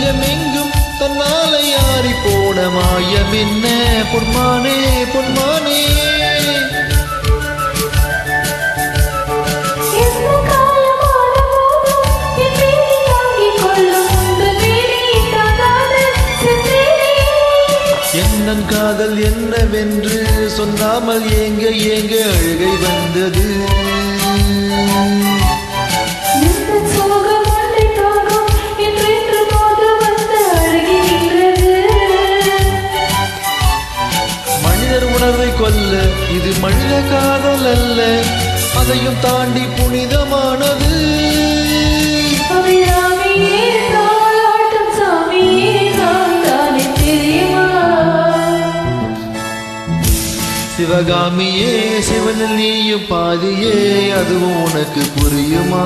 மையமெங்கும் தன்னாலை ஆறி போன மாயம் என்ன பொன்மானே பொன்மானே என்னன் காதல் என்னவென்று சொன்னாமல் ஏங்க ஏங்க அழுகை வந்தது மனிதர் உணர்வை கொல்ல இது மனித காதல் அல்ல, அதையும் தாண்டி புனிதமானது. சிவகாமியே சிவனில் நீயும் பாதியே, அதுவும் உனக்கு புரியுமா?